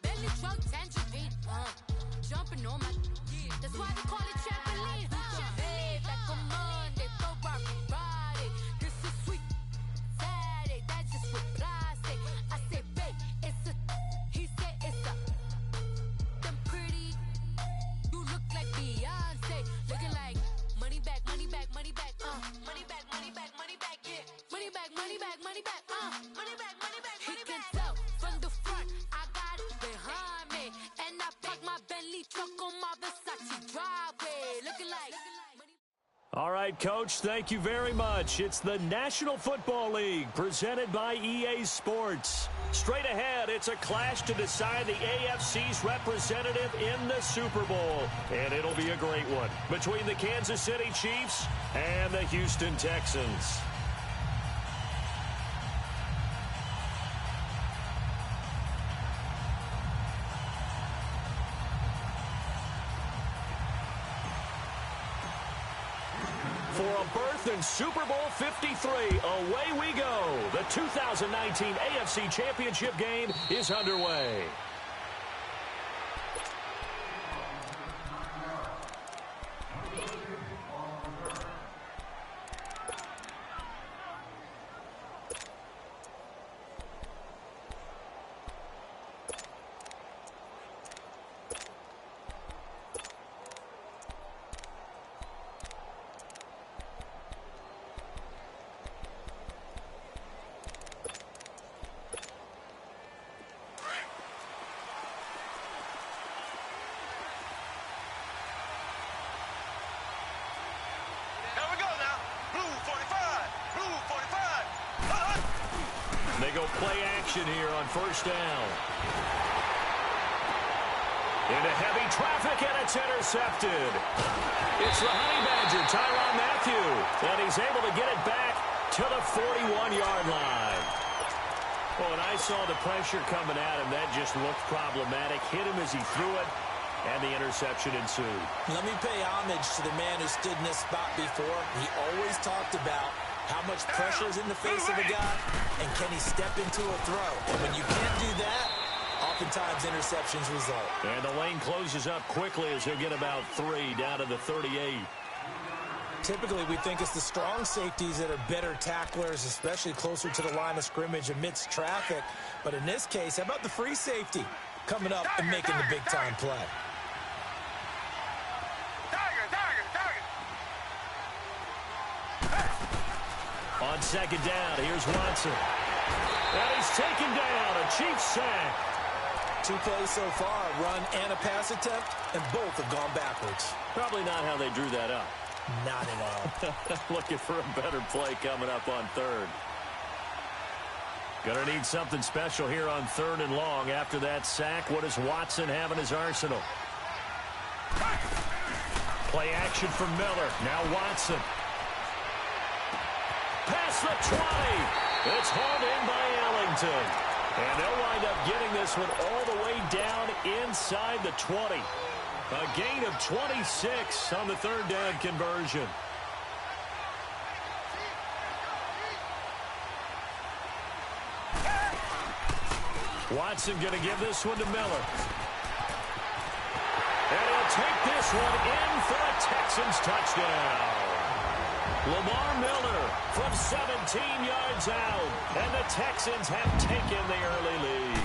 Bentley truck, tangerine, jumping on my, that's why they call it trampoline. Hey, back on Monday, Ferrari Friday. This is sweet Saturday, that's just with plastic. I say, babe, it's a, he said it's a, them pretty, you look like Beyonce, looking like money back, money back, money back, money back, money back, money back, yeah, money back, money back, money back, money back, money back, money back. He can tell from the front, I got it behind me, and I park my Bentley truck on my Versace driveway, looking like. All right, Coach, thank you very much. It's the National Football League presented by EA Sports. Straight ahead, it's a clash to decide the AFC's representative in the Super Bowl. And it'll be a great one between the Kansas City Chiefs and the Houston Texans. For a berth in Super Bowl 53, away we go. The 2019 AFC Championship game is underway. They go play action here on first down. Into heavy traffic, and it's intercepted. It's the Honey Badger, Tyrann Mathieu, and he's able to get it back to the 41-yard line. Oh, and I saw the pressure coming at him. That just looked problematic. Hit him as he threw it, and the interception ensued. Let me pay homage to the man who stood in this spot before. He always talked about how much pressure is in the face of a guy, and can he step into a throw? And when you can't do that, oftentimes interceptions result. And the lane closes up quickly as he'll get about 3 down to the 38. Typically, we think it's the strong safeties that are better tacklers, especially closer to the line of scrimmage amidst traffic. But in this case, how about the free safety coming up and making the big-time play? On second down, here's Watson. And he's taken down, a Chiefs sack. 2 plays so far, a run and a pass attempt, and both have gone backwards. Probably not how they drew that up. Not at all. Looking for a better play coming up on third. Gonna need something special here on 3rd and long. After that sack, what does Watson have in his arsenal? Play action for Miller. Now Watson. Past the 20. It's hauled in by Ellington. And they'll wind up getting this one all the way down inside the 20. A gain of 26 on the 3rd down conversion. Watson going to give this one to Miller. And he'll take this one in for a Texans touchdown. Lamar Miller from 17 yards out, and the Texans have taken the early lead.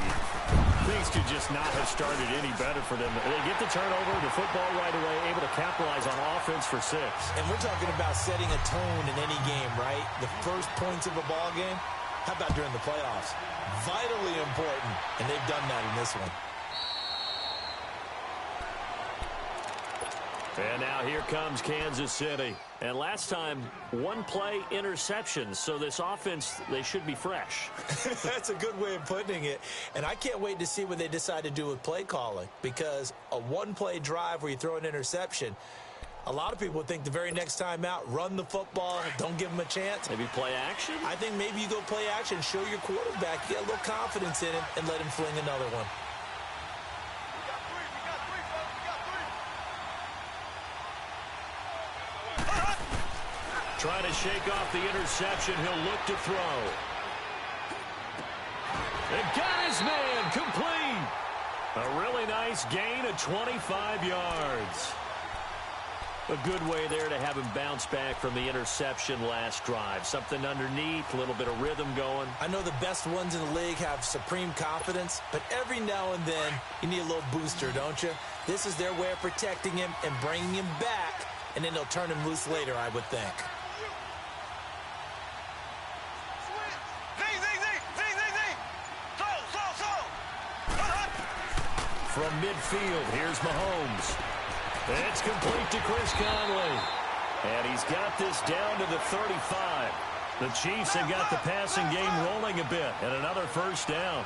Things could just not have started any better for them. They get the turnover, the football right away, able to capitalize on offense for 6. And we're talking about setting a tone in any game, right? The first points of a ball game. How about during the playoffs? Vitally important, and they've done that in this one. And now here comes Kansas City. And last time, 1 play interception. So this offense, they should be fresh. That's a good way of putting it. And I can't wait to see what they decide to do with play calling. Because a 1-play drive where you throw an interception, a lot of people would think the very next time out, run the football, don't give them a chance. Maybe play action? I think maybe you go play action, show your quarterback, get a little confidence in him, and let him fling another one. Trying to shake off the interception. He'll look to throw. And got his man complete. A really nice gain of 25 yards. A good way there to have him bounce back from the interception last drive. Something underneath, a little bit of rhythm going. I know the best ones in the league have supreme confidence, but every now and then you need a little booster, don't you? This is their way of protecting him and bringing him back, and then they'll turn him loose later, I would think. From midfield, here's Mahomes. It's complete to Chris Conley. And he's got this down to the 35. The Chiefs have got the passing game rolling a bit, and another first down.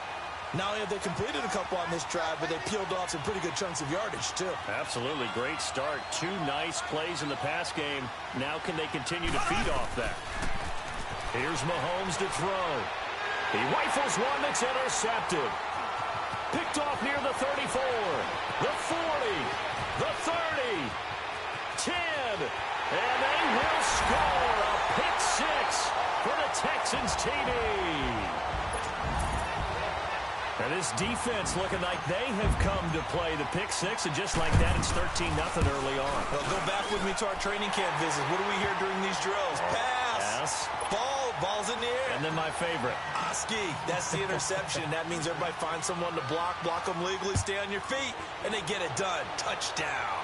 Not only have they completed a couple on this drive, but they peeled off some pretty good chunks of yardage, too. Absolutely great start. 2 nice plays in the pass game. Now can they continue to feed off that? Here's Mahomes to throw. He rifles one that's intercepted. Picked off near the 34, the 40, the 30, 10, and they will score a pick 6 for the Texans TD. And this defense looking like they have come to play the pick 6, and just like that, it's 13-0 early on. Well, go back with me to our training camp visit. What do we hear during these drills? Pass. Ball's in the air. And then my favorite. Ski. That's the interception. That means everybody finds someone to block them legally, stay on your feet, and they get it done. Touchdown.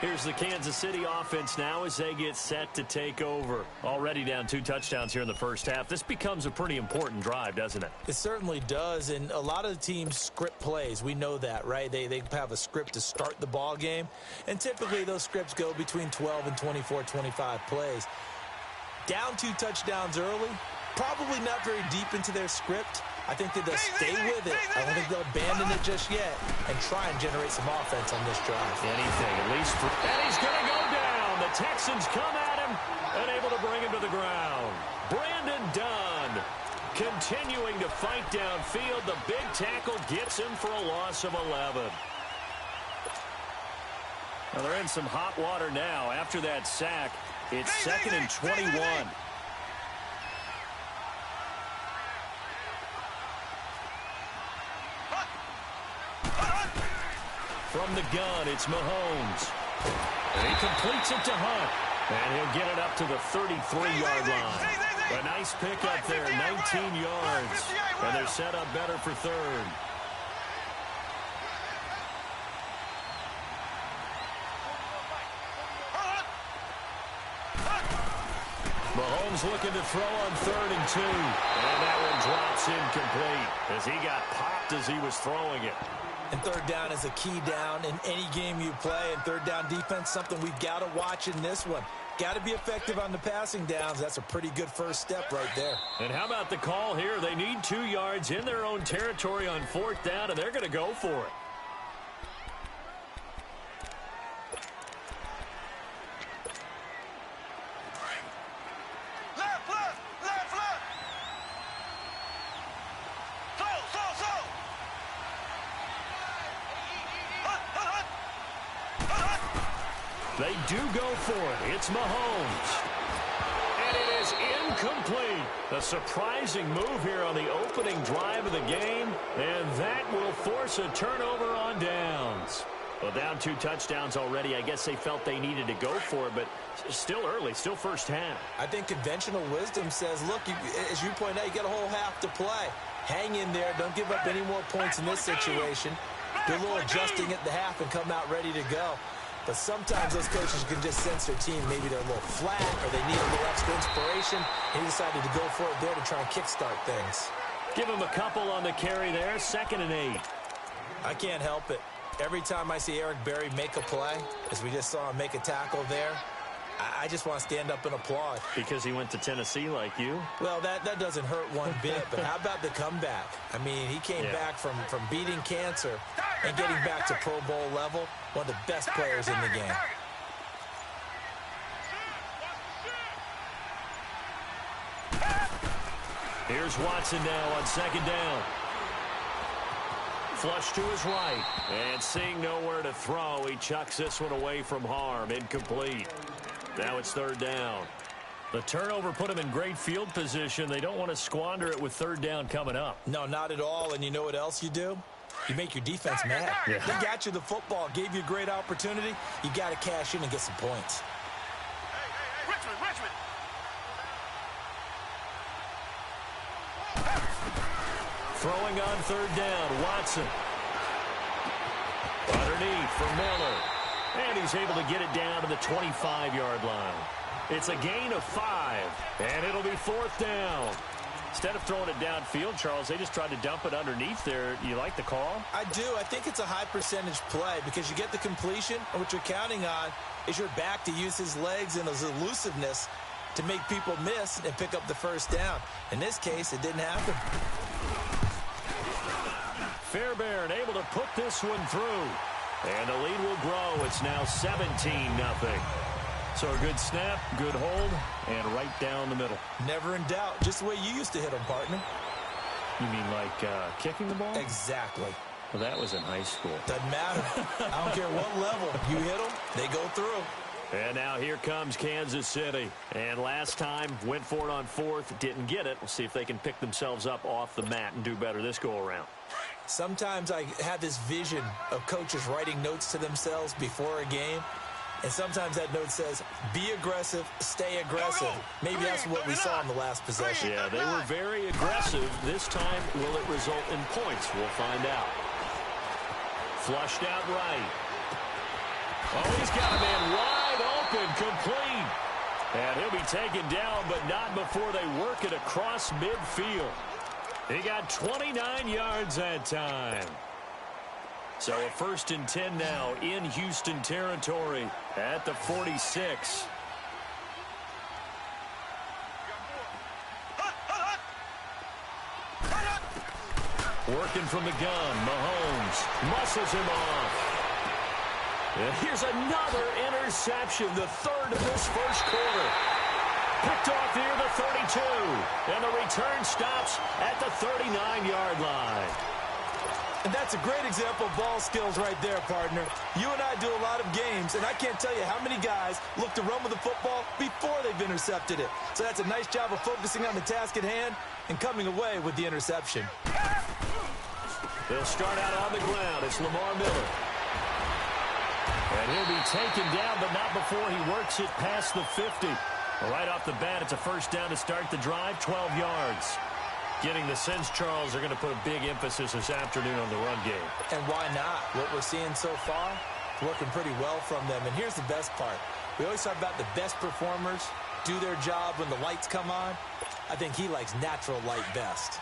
Here's the Kansas City offense now as they get set to take over. Already down 2 touchdowns here in the first half. This becomes a pretty important drive, doesn't it? It certainly does, and a lot of the teams script plays. We know that, right? They have a script to start the ball game, and typically those scripts go between 12 and 24, 25 plays. Down 2 touchdowns early, probably not very deep into their script. I think that they'll stay with it. I don't think they'll abandon it just yet and try and generate some offense on this drive. Anything, at least. And he's going to go down. The Texans come at him and able to bring him to the ground. Brandon Dunn continuing to fight downfield. The big tackle gets him for a loss of 11. Well, they're in some hot water now. After that sack, it's 2nd and 21. From the gun, it's Mahomes. And he completes it to Hunt. And he'll get it up to the 33-yard line. A nice pickup there, 19 yards. And they're set up better for 3rd. Mahomes looking to throw on 3rd and 2. And that one drops incomplete as he got popped as he was throwing it. And 3rd down is a key down in any game you play. And 3rd down defense, something we've got to watch in this one. Got to be effective on the passing downs. That's a pretty good first step right there. And how about the call here? They need 2 yards in their own territory on 4th down, and they're going to go for it. They do go for it. It's Mahomes. And it is incomplete. A surprising move here on the opening drive of the game. And that will force a turnover on downs. Well, down 2 touchdowns already. I guess they felt they needed to go for it, but still early, still first half. I think conventional wisdom says, look, as you point out, you got a whole half to play. Hang in there. Don't give up any more points in this situation. Do a little adjusting at the half and come out ready to go. But sometimes those coaches can just sense their team. Maybe they're a little flat or they need a little extra inspiration. He decided to go for it there to try and kickstart things. Give him a couple on the carry there. 2nd and 8. I can't help it. Every time I see Eric Berry make a play, as we just saw him make a tackle there, I just want to stand up and applaud. Because he went to Tennessee like you? Well, that doesn't hurt one bit, but how about the comeback? I mean, he came back from beating cancer and getting back to Pro Bowl level, one of the best players in the game. Here's Watson now on 2nd down. Flush to his right. And seeing nowhere to throw, he chucks this one away from harm. Incomplete. Now it's 3rd down. The turnover put them in great field position. They don't want to squander it with third down coming up. No, not at all. And you know what else you do? You make your defense mad. Yeah. They got you the football, gave you a great opportunity. You got to cash in and get some points. Richmond. Throwing on third down, Watson. Underneath for Miller. And he's able to get it down to the 25-yard line. It's a gain of 5, and it'll be fourth down. Instead of throwing it downfield, Charles, they just tried to dump it underneath there. You like the call? I do. I think it's a high-percentage play because you get the completion, and what you're counting on is your back to use his legs and his elusiveness to make people miss and pick up the first down. In this case, it didn't happen. Fairbairn able to put this one through. And the lead will grow. It's now 17-0. So a good snap, good hold, and right down the middle. Never in doubt. Just the way you used to hit them, partner. You mean like kicking the ball? Exactly. Well, that was in high school. Doesn't matter. I don't care what level. You hit them, they go through. And now here comes Kansas City. And last time, went for it on fourth, didn't get it. We'll see if they can pick themselves up off the mat and do better this go-around. Sometimes I have this vision of coaches writing notes to themselves before a game. And sometimes that note says, be aggressive, stay aggressive. Maybe that's what we saw in the last possession. Yeah, they were very aggressive. This time, will it result in points? We'll find out. Flushed out right. Oh, he's got a man wide open, complete. And he'll be taken down, but not before they work it across midfield. He got 29 yards that time. So a 1st and 10 now in Houston territory at the 46. Working from the gun, Mahomes muscles him off. And here's another interception, the third of this first quarter. Picked off near the 32. And the return stops at the 39-yard line. And that's a great example of ball skills right there, partner. You and I do a lot of games, and I can't tell you how many guys look to run with the football before they've intercepted it. So that's a nice job of focusing on the task at hand and coming away with the interception. They'll start out on the ground. It's Lamar Miller. And he'll be taken down, but not before he works it past the 50. Right off the bat, it's a first down to start the drive, 12 yards. Getting the sense, Charles, they're going to put a big emphasis this afternoon on the run game. And why not? What we're seeing so far, working pretty well from them. And here's the best part. We always talk about the best performers do their job when the lights come on. I think he likes natural light best.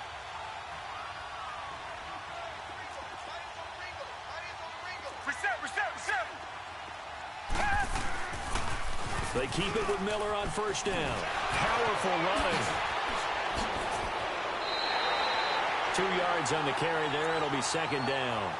They keep it with Miller on first down. Powerful running. 2 yards on the carry there. It'll be second down.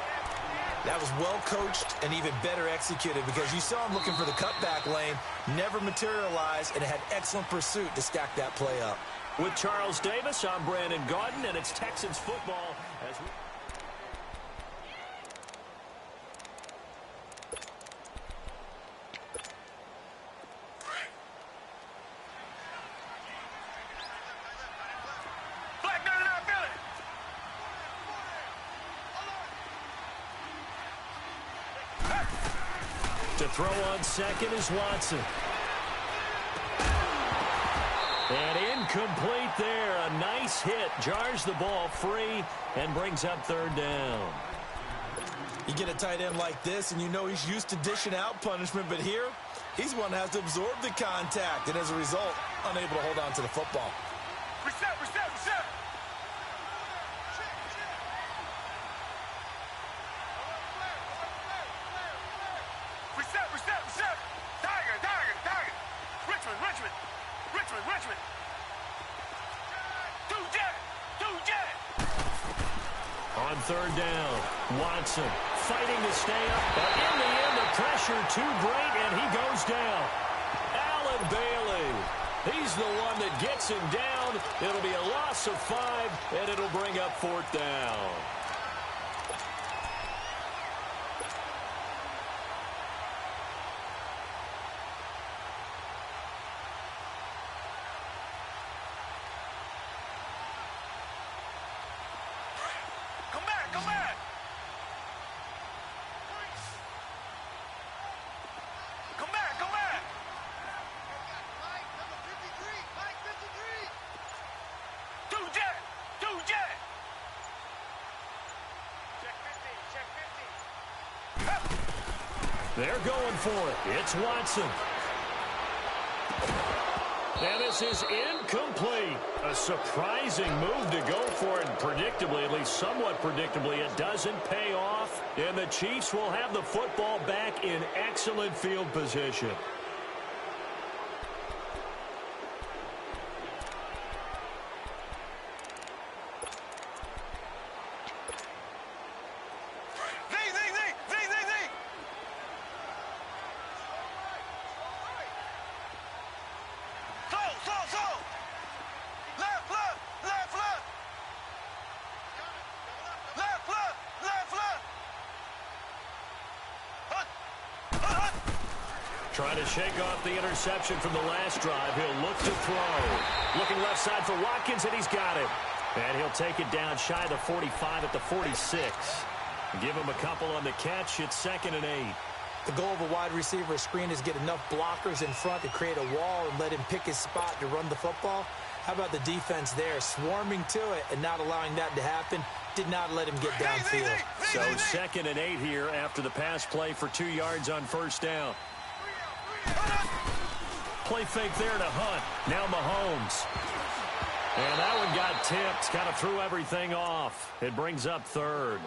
That was well coached and even better executed because you saw him looking for the cutback lane, never materialized, and had excellent pursuit to stack that play up. With Charles Davis, I'm Brandon Gaudin, and it's Texans football as we... To throw on second is Watson. And incomplete there. A nice hit. Jars the ball free and brings up third down. You get a tight end like this, and you know he's used to dishing out punishment, but here, he's one that has to absorb the contact, and as a result, unable to hold on to the football. Reset. Tiger. Richmond. Do jet. On third down, Watson fighting to stay up, but in the end, the pressure too great, and he goes down. Allen Bailey, he's the one that gets him down. It'll be a loss of 5, and it'll bring up fourth down. They're going for it. It's Watson. And this is incomplete. A surprising move to go for it. Predictably, at least somewhat predictably, it doesn't pay off. And the Chiefs will have the football back in excellent field position. Trying to shake off the interception from the last drive. He'll look to throw. Looking left side for Watkins, and he's got it. And he'll take it down shy of the 45 at the 46. Give him a couple on the catch. It's 2nd and 8. The goal of a wide receiver screen is get enough blockers in front to create a wall and let him pick his spot to run the football. How about the defense there? Swarming to it and not allowing that to happen. Did not let him get downfield. So 2nd and 8 here after the pass play for 2 yards on first down. Play fake there to Hunt. Now Mahomes. And that one got tipped. Kind of threw everything off. It brings up 3rd.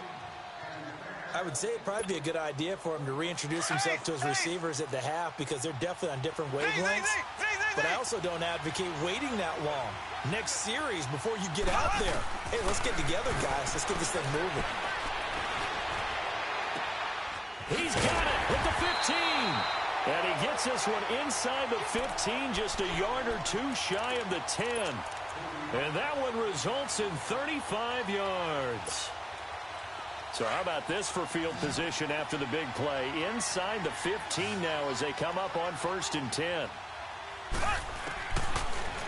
I would say it'd probably be a good idea for him to reintroduce himself to his receivers at the half because they're definitely on different wavelengths. But I also don't advocate waiting that long. Next series, before you get out there, hey, let's get together, guys. Let's get this thing moving. He's got it with the 15. And he gets this one inside the 15, just a yard or two shy of the 10. And that one results in 35 yards. So how about this for field position after the big play? Inside the 15 now as they come up on 1st and 10.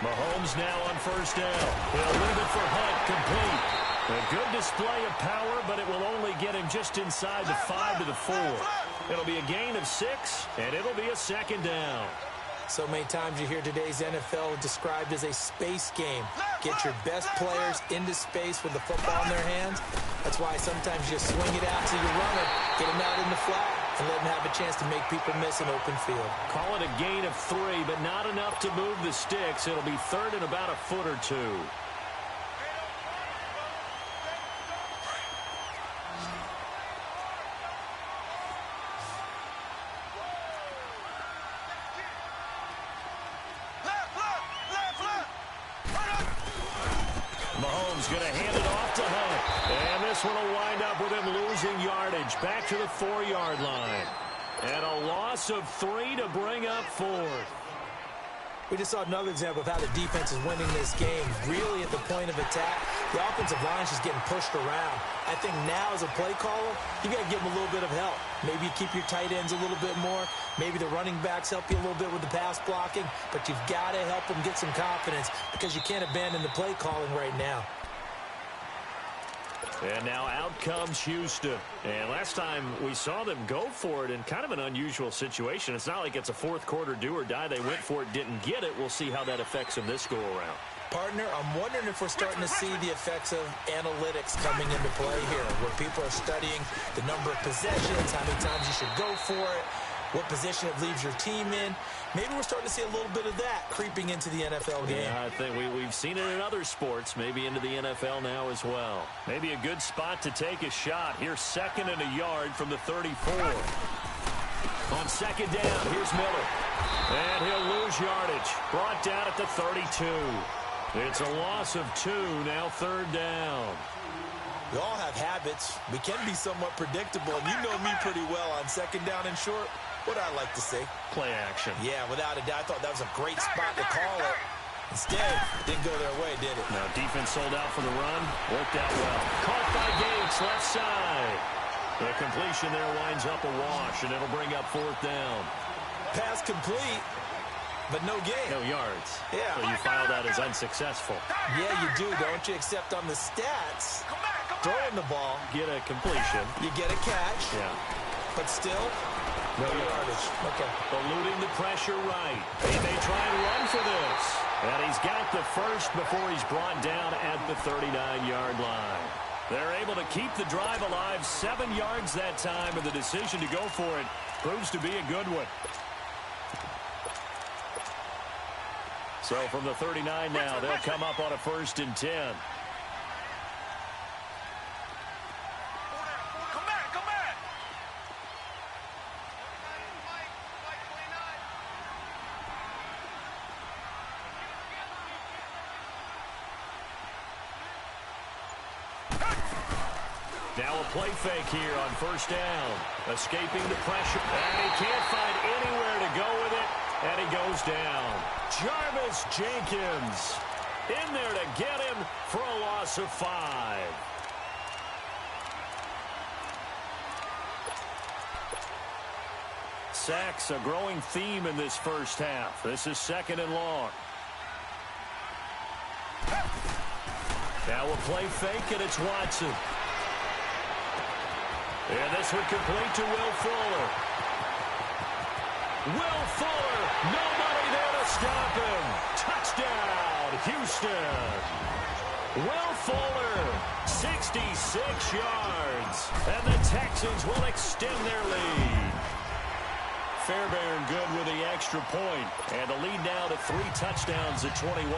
Mahomes now on first down. He'll leave it for Hunt, complete. A good display of power, but it will only get him just inside the 5 to the 4. It'll be a gain of 6, and it'll be a 2nd down. So many times you hear today's NFL described as a space game. Get your best players into space with the football in their hands. That's why sometimes you just swing it out to your runner, get him out in the flat, and let him have a chance to make people miss an open field. Call it a gain of 3, but not enough to move the sticks. It'll be 3rd and about a foot or 2. Mahomes going to hand it off to Hunt. And this one will wind up with him losing yardage back to the 4-yard line. And a loss of 3 to bring up 4th. We just saw another example of how the defense is winning this game. Really at the point of attack, the offensive line is just getting pushed around. I think now as a play caller, you got to give them a little bit of help. Maybe you keep your tight ends a little bit more. Maybe the running backs help you a little bit with the pass blocking. But you've got to help them get some confidence because you can't abandon the play calling right now. And now out comes Houston. And last time we saw them go for it in kind of an unusual situation. It's not like it's a fourth quarter do or die. They went for it, didn't get it. We'll see how that affects them this go-around. Partner, I'm wondering if we're starting to see the effects of analytics coming into play here, where people are studying the number of possessions, how many times you should go for it, what position it leaves your team in. Maybe we're starting to see a little bit of that creeping into the NFL game. Yeah, I think we've seen it in other sports, maybe into the NFL now as well. Maybe a good spot to take a shot. Here's 2nd and a yard from the 34. On 2nd down, here's Miller. And he'll lose yardage. Brought down at the 32. It's a loss of 2, now 3rd down. We all have habits. We can be somewhat predictable, and you know me pretty well on 2nd down and short. What I like to say? Play action. Yeah, without a doubt. I thought that was a great spot to call it. Instead, didn't go their way, did it? No, defense sold out for the run. Worked out well. Caught by Gates, left side. The completion there winds up a wash, and it'll bring up 4th down. Pass complete, but no gain. No yards. Yeah. So you file that as unsuccessful. Yeah, you do, don't you? Except on the stats, throwing the ball, Get a completion. you get a catch, Yeah. but still, no yardage. Okay. Eluding the pressure right. He may try and run for this. And he's got the first before he's brought down at the 39-yard line. They're able to keep the drive alive, 7 yards that time, and the decision to go for it proves to be a good one. So from the 39 now, they'll come up on a 1st and 10. Come back, come back. Now a play fake here on 1st down. Escaping the pressure. And he can't find anywhere to go with it. And he goes down. Jarvis Jenkins in there to get him for a loss of 5. Sacks a growing theme in this first half. This is 2nd and long. Now a play fake, and it's Watson. And this would complete to Will Fuller. Will Fuller, nobody there to stop him. Touchdown, Houston. Will Fuller, 66 yards. And the Texans will extend their lead. Fairbairn good with the extra point. And the lead now to 3 touchdowns at 21.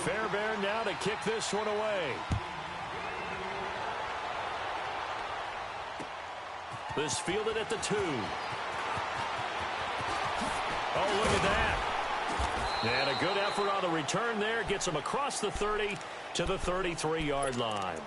Fairbairn now to kick this one away. This fielded at the 2. Oh, look at that. And a good effort on the return there. Gets him across the 30 to the 33-yard line.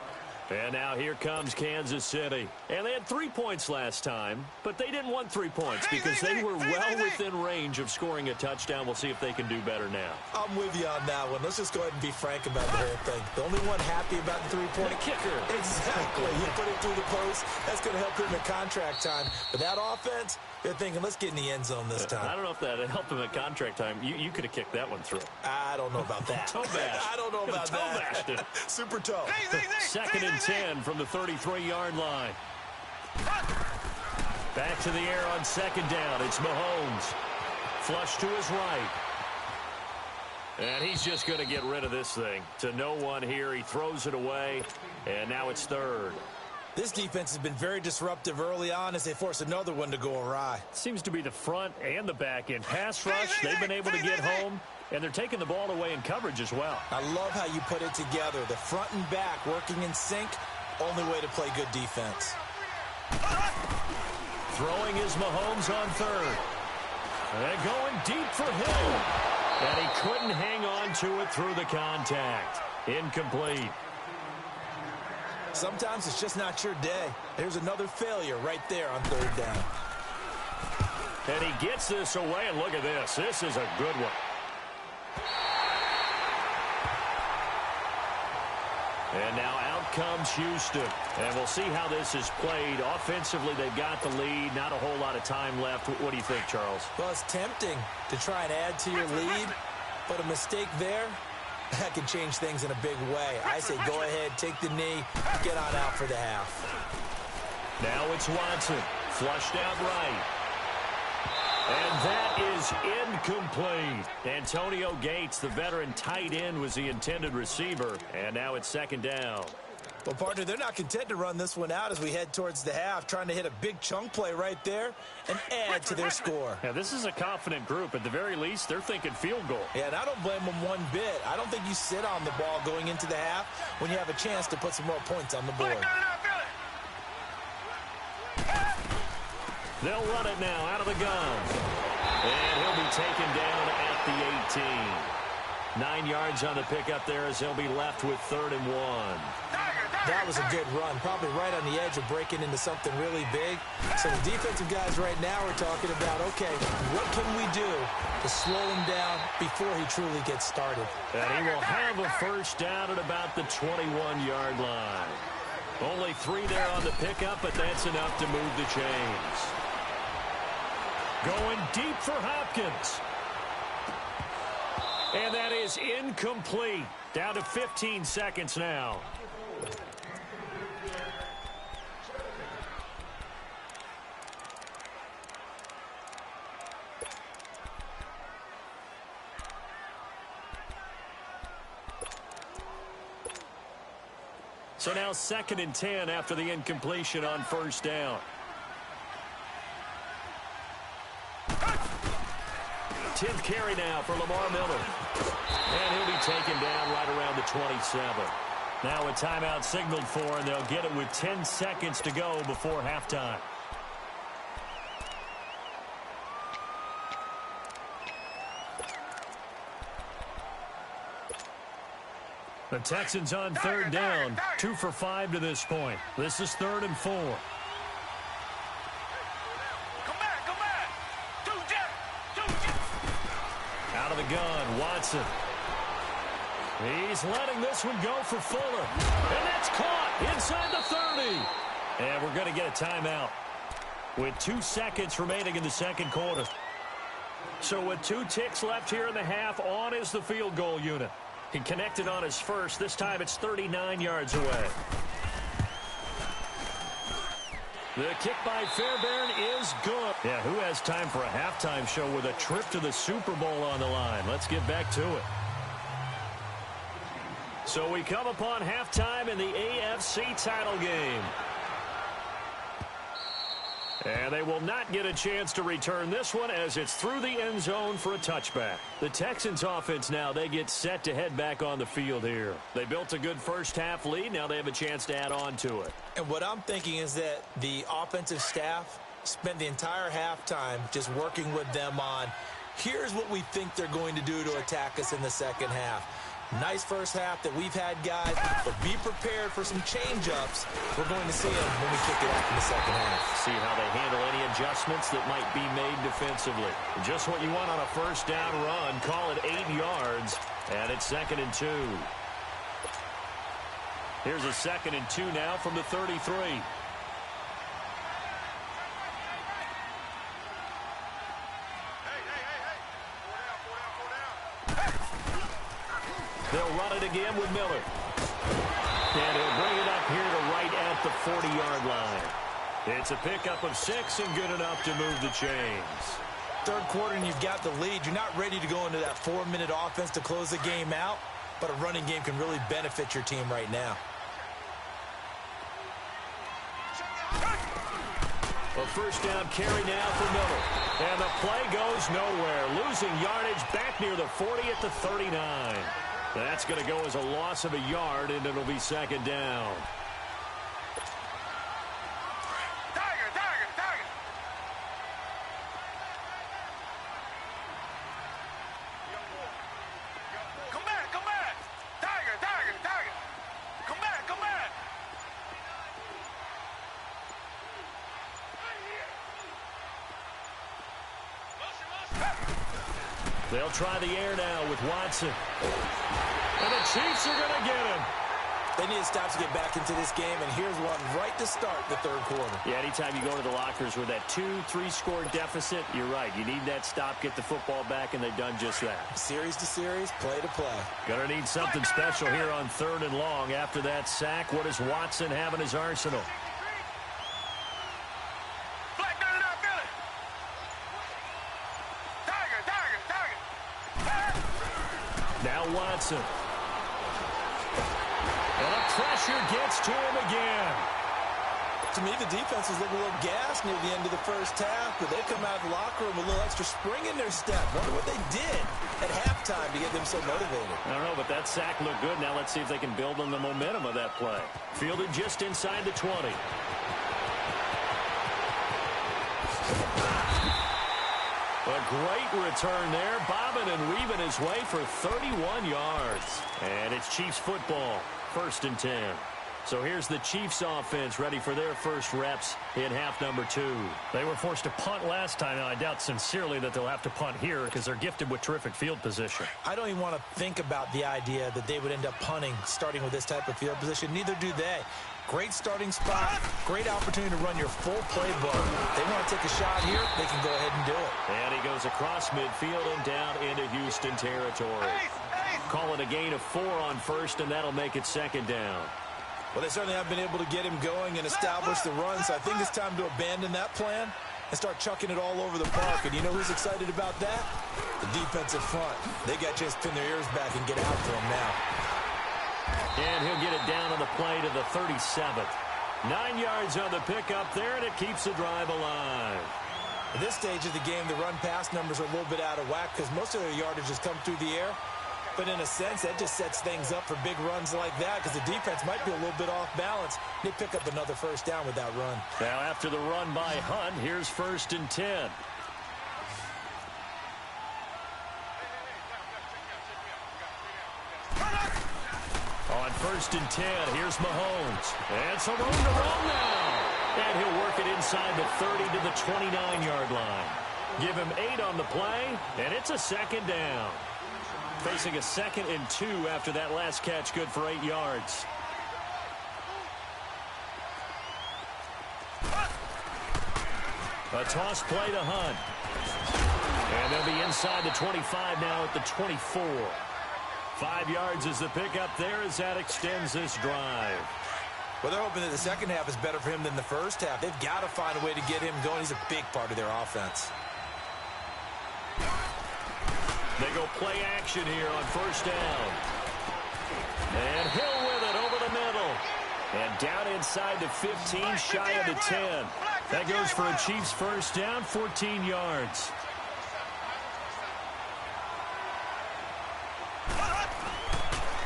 And now here comes Kansas City. And they had 3 points last time, but they didn't want 3 points because they were well within range of scoring a touchdown. We'll see if they can do better now. I'm with you on that one. Let's just go ahead and be frank about the whole thing. The only one happy about the 3-point kicker. Exactly. He put it through the post. That's going to help him at contract time. But that offense, they're thinking, let's get in the end zone this time. I don't know if that helped him at contract time. You could have kicked that one through. I don't know about that. Toe bash. I don't know about toe that. bashed it. Super toe. 2nd and 10 from the 33-yard line. Back to the air on 2nd down. It's Mahomes. Flush to his right. And he's just going to get rid of this thing. To no one here. He throws it away. And now it's 3rd. This defense has been very disruptive early on as they force another one to go awry. Seems to be the front and the back end. Pass rush, they've been able to get home. And they're taking the ball away in coverage as well. I love how you put it together. The front and back working in sync. Only way to play good defense. Throwing is Mahomes on 3rd. And going deep for Hill. And he couldn't hang on to it through the contact. Incomplete. Sometimes it's just not your day. There's another failure right there on 3rd down. And he gets this away, and look at this. This is a good one. And now out comes Houston. And we'll see how this is played. Offensively, they've got the lead. Not a whole lot of time left. What do you think, Charles? Well, it's tempting to try and add to your lead, but a mistake there, that can change things in a big way. I say go ahead, take the knee, get on out for the half. Now it's Watson. Flushed out right. And that is incomplete. Antonio Gates, the veteran tight end, was the intended receiver. And now it's 2nd down. Well, partner, they're not content to run this one out as we head towards the half, trying to hit a big chunk play right there and add to their score. Yeah, this is a confident group. At the very least, they're thinking field goal. Yeah, and I don't blame them one bit. I don't think you sit on the ball going into the half when you have a chance to put some more points on the board. They'll run it now out of the gun. And he'll be taken down at the 18. 9 yards on the pickup there as he'll be left with 3rd and 1. That was a good run, probably right on the edge of breaking into something really big. So the defensive guys right now are talking about, okay, what can we do to slow him down before he truly gets started? And he will have a 1st down at about the 21-yard line. Only 3 there on the pickup, but that's enough to move the chains. Going deep for Hopkins. And that is incomplete. Down to 15 seconds now. So now 2nd and 10 after the incompletion on first down. 10th carry now for Lamar Miller. And he'll be taken down right around the 27. Now a timeout signaled for, and they'll get it with 10 seconds to go before halftime. The Texans on 3rd down, 2 for 5 to this point. This is 3rd and 4. Come back. 2 jet. Out of the gun, Watson. He's letting this one go for Fuller. And that's caught inside the 30. And we're going to get a timeout with 2 seconds remaining in the second quarter. So with 2 ticks left here in the half, on is the field goal unit. He connected on his first. This time it's 39 yards away. The kick by Fairbairn is good. Yeah, who has time for a halftime show with a trip to the Super Bowl on the line? Let's get back to it. So we come upon halftime in the AFC title game. And they will not get a chance to return this one as it's through the end zone for a touchback. The Texans offense now, they get set to head back on the field here. They built a good first half lead. Now they have a chance to add on to it. And what I'm thinking is that the offensive staff spent the entire halftime just working with them on, here's what we think they're going to do to attack us in the second half. Nice first half that we've had, guys, but be prepared for some change-ups. We're going to see them when we kick it off in the second half. See how they handle any adjustments that might be made defensively. Just what you want on a first down run. Call it 8 yards, and it's 2nd and 2. Here's a 2nd and 2 now from the 33. They'll run it again with Miller. And he'll bring it up here to right at the 40-yard line. It's a pickup of 6 and good enough to move the chains. Third quarter and you've got the lead. You're not ready to go into that 4-minute offense to close the game out, but a running game can really benefit your team right now. A first down carry now for Miller. And the play goes nowhere. Losing yardage back near the 40 at the 39. That's going to go as a loss of a yard, and it'll be 2nd down. Tiger. Come back. Tiger. Come back. They'll try the air now with Watson. And the Chiefs are going to get him. They need to stop to get back into this game, and here's one right to start the third quarter. Yeah, anytime you go to the lockers with that 2-3 score deficit, you're right. You need that stop, get the football back, and they've done just that. Series to series, play to play. Gonna need something special here on 3rd and long. After that sack, what does Watson have in his arsenal? Now Watson. And the pressure gets to him again. To me, the defense was looking a little gassed near the end of the first half, but they come out of the locker room with a little extra spring in their step. Wonder what they did at halftime to get them so motivated. I don't know, but that sack looked good. Now let's see if they can build on the momentum of that play. Fielded just inside the 20. A great return there, bobbing and weaving his way for 31 yards. And it's Chiefs football, 1st and 10. So here's the Chiefs offense ready for their first reps in half number 2. They were forced to punt last time. Now, I doubt sincerely that they'll have to punt here because they're gifted with terrific field position. I don't even want to think about the idea that they would end up punting starting with this type of field position. Neither do they. Great starting spot, great opportunity to run your full playbook. They want to take a shot here, they can go ahead and do it. And he goes across midfield and down into Houston territory. Call it a gain of 4 on first, and that'll make it 2nd down. Well, they certainly have been able to get him going and establish the run, so I think it's time to abandon that plan and start chucking it all over the park. And you know who's excited about that? The defensive front. They got just pin their ears back and get after him now. And he'll get it down on the play to the 37th. 9 yards on the pickup there, and it keeps the drive alive. At this stage of the game, the run-pass numbers are a little bit out of whack because most of their yardage has come through the air. But in a sense, that just sets things up for big runs like that because the defense might be a little bit off balance. They pick up another first down with that run. Now after the run by Hunt, here's 1st and 10. On 1st and 10, here's Mahomes. And some room to run now. And he'll work it inside the 30 to the 29-yard line. Give him 8 on the play, and it's a 2nd down. Facing a 2nd and 2 after that last catch, good for 8 yards. A toss play to Hunt. And they'll be inside the 25 now at the 24. 5 yards is the pickup there as that extends this drive. Well, they're hoping that the second half is better for him than the first half. They've got to find a way to get him going. He's a big part of their offense. They go play action here on 1st down. And Hill with it over the middle. And down inside the 15, shy of the 10. That goes for a Chiefs first down, 14 yards.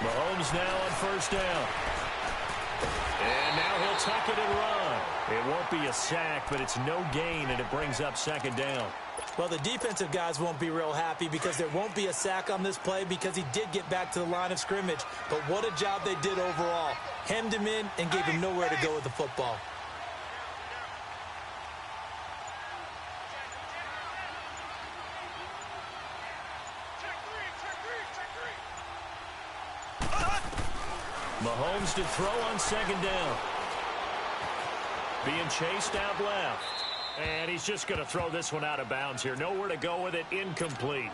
Mahomes now on 1st down. And now he'll tuck it and run. It won't be a sack, but it's no gain, and it brings up 2nd down. Well, the defensive guys won't be real happy because there won't be a sack on this play because he did get back to the line of scrimmage. But what a job they did overall. Hemmed him in and gave him nowhere to go with the football. Mahomes to throw on 2nd down. Being chased out left. And he's just going to throw this one out of bounds here. Nowhere to go with it. Incomplete.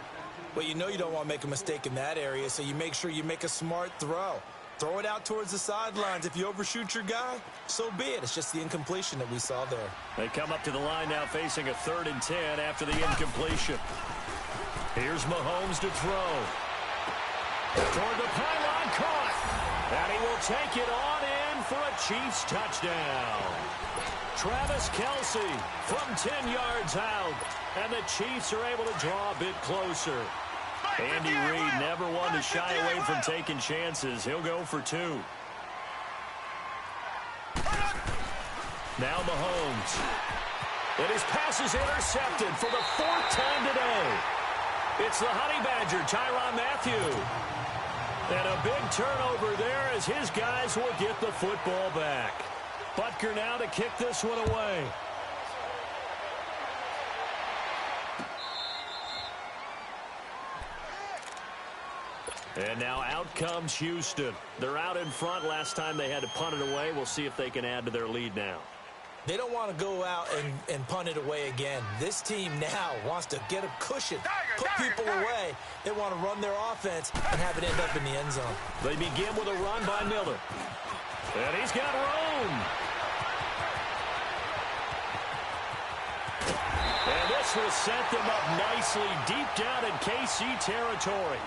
Well, you know you don't want to make a mistake in that area, so you make sure you make a smart throw. Throw it out towards the sidelines. If you overshoot your guy, so be it. It's just the incompletion that we saw there. They come up to the line now facing a 3rd and 10 after the incompletion. Here's Mahomes to throw. Toward the pylon, caught. And he will take it on in for a Chiefs touchdown. Travis Kelce from 10 yards out. And the Chiefs are able to draw a bit closer. Andy Reid never one to shy away from taking chances. He'll go for 2. Now Mahomes. And his pass is intercepted for the 4th time today. It's the Honey Badger, Tyrann Mathieu. And a big turnover there as his guys will get the football back. Butker now to kick this one away. And now out comes Houston. They're out in front. Last time they had to punt it away. We'll see if they can add to their lead now. They don't want to go out and punt it away again. This team now wants to get a cushion, put people away. They want to run their offense and have it end up in the end zone. They begin with a run by Miller. And he's got room. And this will set them up nicely deep down in KC territory.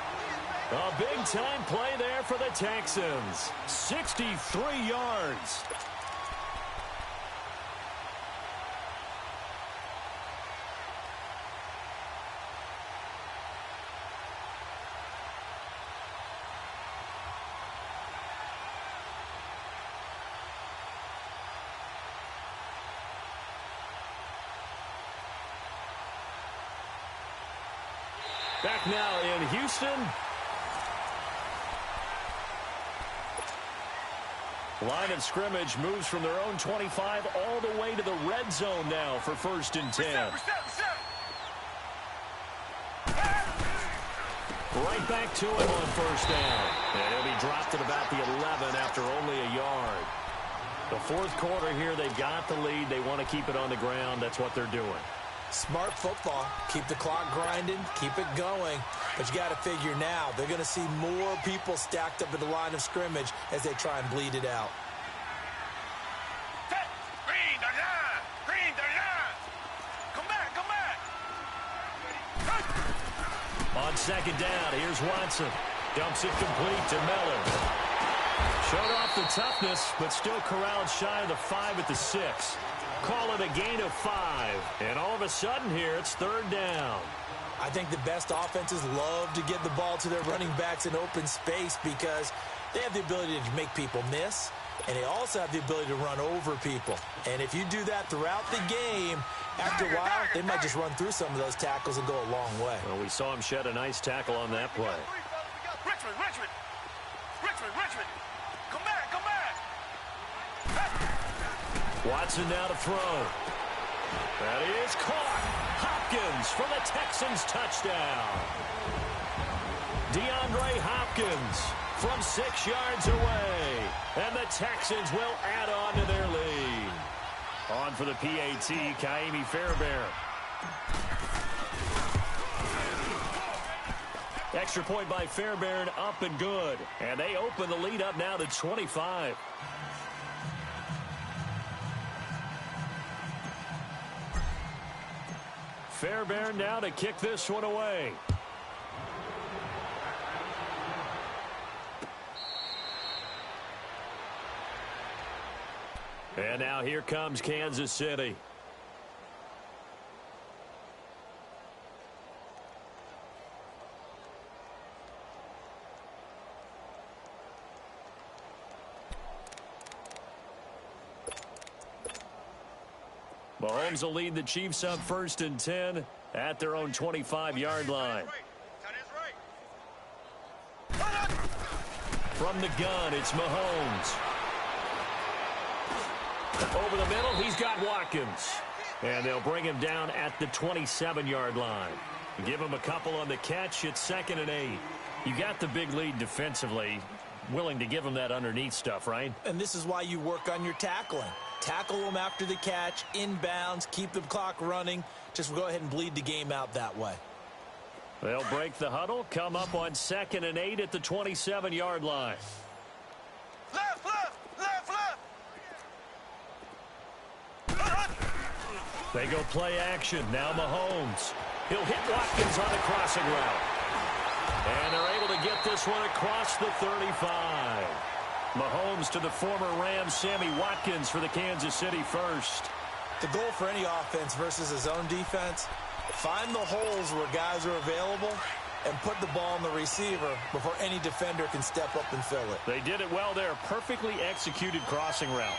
A big-time play there for the Texans. 63 yards. Back now in Houston. Line of scrimmage moves from their own 25 all the way to the red zone now for 1st and 10. Right back to him on 1st down. And he'll be dropped at about the 11 after only a yard. The 4th quarter here, they got the lead. They want to keep it on the ground. That's what they're doing. Smart football. Keep the clock grinding. Keep it going. But you got to figure now, they're going to see more people stacked up at the line of scrimmage as they try and bleed it out. Green, the line. Green, the line. Come back, come back. On 2nd down, here's Watson. Dumps it complete to Miller. Showed off the toughness, but still corralled shy of the 5 at the 6. Call it a gain of 5. And all of a sudden here, it's 3rd down. I think the best offenses love to get the ball to their running backs in open space because they have the ability to make people miss, and they also have the ability to run over people. And if you do that throughout the game, after a while, they might just run through some of those tackles and go a long way. Well, we saw him shed a nice tackle on that play. Richmond. Come back. Watson now to throw. That is caught. Hopkins for the Texans touchdown. DeAndre Hopkins from 6 yards away. And the Texans will add on to their lead. On for the PAT, Kaimi Fairbairn. Extra point by Fairbairn, up and good. And they open the lead up now to 25. Fairbairn now to kick this one away. And now here comes Kansas City. Mahomes will lead the Chiefs up 1st and 10 at their own 25-yard line. From the gun, it's Mahomes. Over the middle, he's got Watkins. And they'll bring him down at the 27-yard line. Give him a couple on the catch. It's 2nd and 8. You got the big lead defensively. Willing to give him that underneath stuff, right? And this is why you work on your tackling. Tackle them after the catch, inbounds, keep the clock running. Just go ahead and bleed the game out that way. They'll break the huddle, come up on 2nd and 8 at the 27-yard line. Left. They go play action. Now Mahomes. He'll hit Watkins on the crossing route. And they're able to get this one across the 35. Mahomes to the former Rams, Sammy Watkins for the Kansas City first. The goal for any offense versus his own defense, find the holes where guys are available and put the ball on the receiver before any defender can step up and fill it. They did it well there. Perfectly executed crossing route.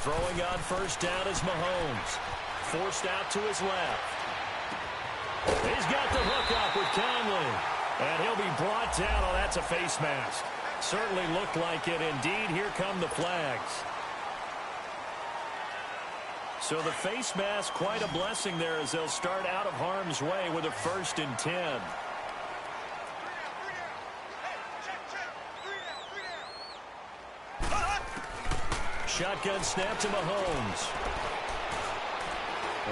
Throwing on 1st down is Mahomes. Forced out to his left. He's got the hook up with Conley. And he'll be brought down. Oh, that's a face mask. Certainly looked like it. Indeed, here come the flags. So the face mask, quite a blessing there as they'll start out of harm's way with a 1st and 10. Shotgun snap to Mahomes.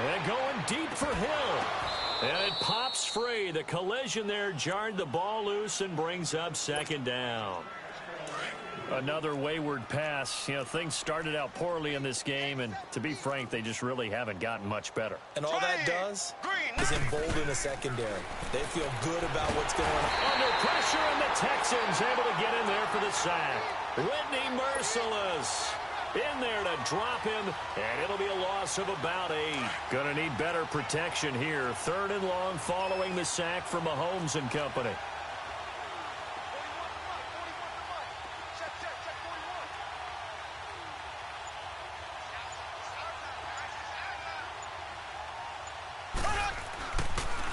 And going deep for Hill. And it pops free. The collision there jarred the ball loose and brings up 2nd down. Another wayward pass. You know, things started out poorly in this game, and to be frank, they just really haven't gotten much better. And all that does is embolden the secondary. They feel good about what's going on. Under pressure, and the Texans able to get in there for the sack. Whitney Merciless in there to drop him, and it'll be a loss of about 8. Gonna need better protection here. 3rd and long following the sack from Mahomes and company.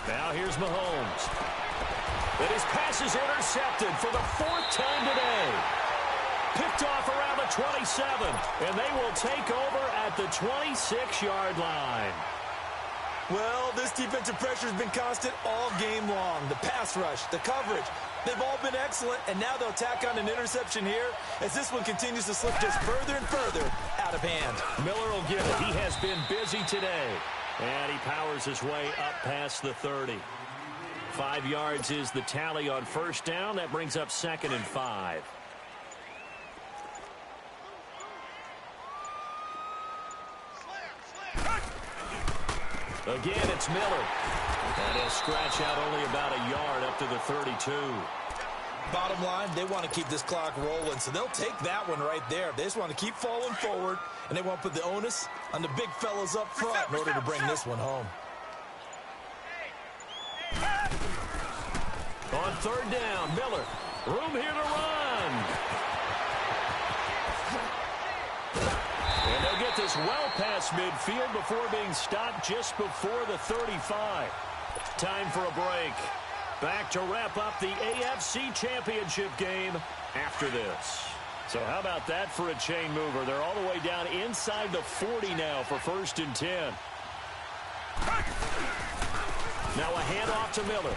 Now here's Mahomes. And his pass is intercepted for the 4th time today. Picked off around the 27, and they will take over at the 26-yard line. Well, this defensive pressure has been constant all game long. The pass rush, the coverage, they've all been excellent, and now they'll tack on an interception here as this one continues to slip just further and further out of hand. Miller will get it. He has been busy today, and he powers his way up past the 30. 5 yards is the tally on 1st down. That brings up 2nd and 5. Again, it's Miller. And he'll scratch out only about a yard up to the 32. Bottom line, they want to keep this clock rolling, so they'll take that one right there. They just want to keep falling forward, and they want to put the onus on the big fellas up front in order to bring this one home. On third down, Miller. Room here to run. And they'll get this well past midfield before being stopped just before the 35. Time for a break. Back to wrap up the AFC Championship game after this. So how about that for a chain mover? They're all the way down inside the 40 now for 1st and 10. Now a handoff to Miller.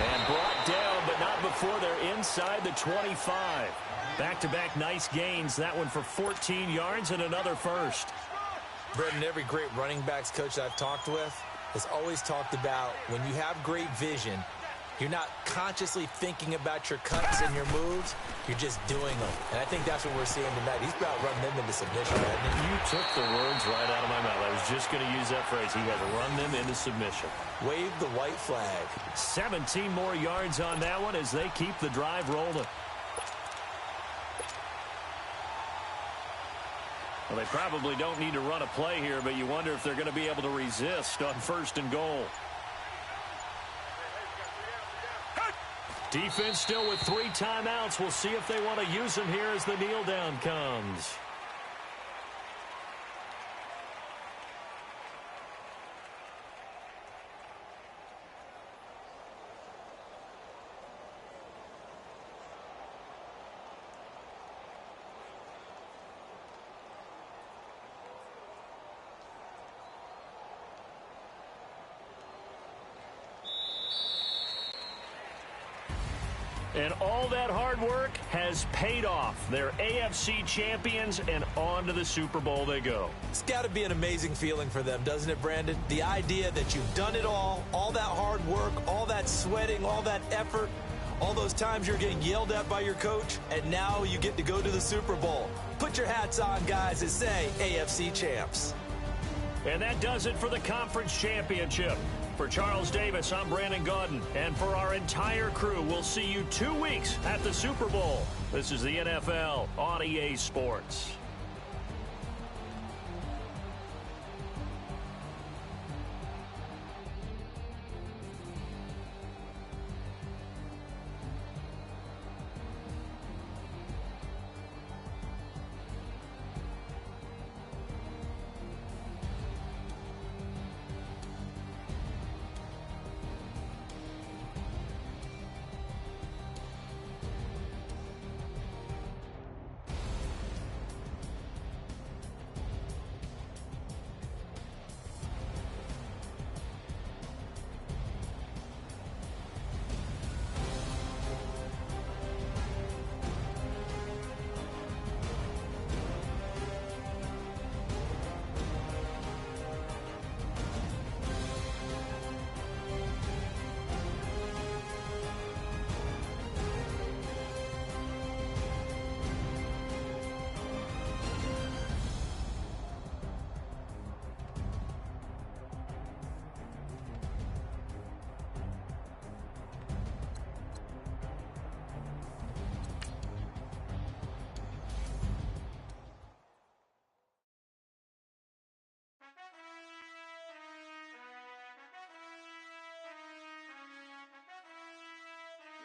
And brought down, but not before they're inside the 25. Back-to-back nice gains. That one for 14 yards and another first. Brendan, every great running backs coach that I've talked with has always talked about when you have great vision, you're not consciously thinking about your cuts and your moves. You're just doing them. And I think that's what we're seeing tonight. He's about running them into submission, hasn't he? You took the words right out of my mouth. I was just going to use that phrase. He has run them into submission. Wave the white flag. 17 more yards on that one as they keep the drive rolling. Well, they probably don't need to run a play here, but you wonder if they're going to be able to resist on 1st and goal. Defense still with 3 timeouts. We'll see if they want to use them here as the kneel down comes. And all that hard work has paid off. They're AFC champions, and on to the Super Bowl they go. It's got to be an amazing feeling for them, doesn't it, Brandon? The idea that you've done it all that hard work, all that sweating, all that effort, all those times you're getting yelled at by your coach, and now you get to go to the Super Bowl. Put your hats on, guys, and say AFC champs. And that does it for the conference championship. For Charles Davis, I'm Brandon Gaudin. And for our entire crew, we'll see you 2 weeks at the Super Bowl. This is the NFL on EA Sports.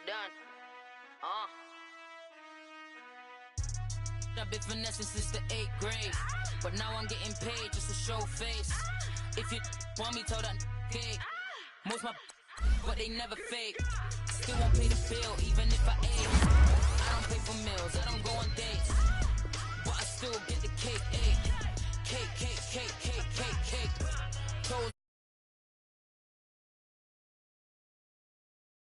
Done. I've been finessing since the 8th grade, but now I'm getting paid just to show face. If you want me, tell that cake. Most my but they never fake. Still won't pay the bill, even if I ate. I don't pay for meals, I don't go on dates, but I still get the cake. Cake, cake, cake, cake, cake, cake.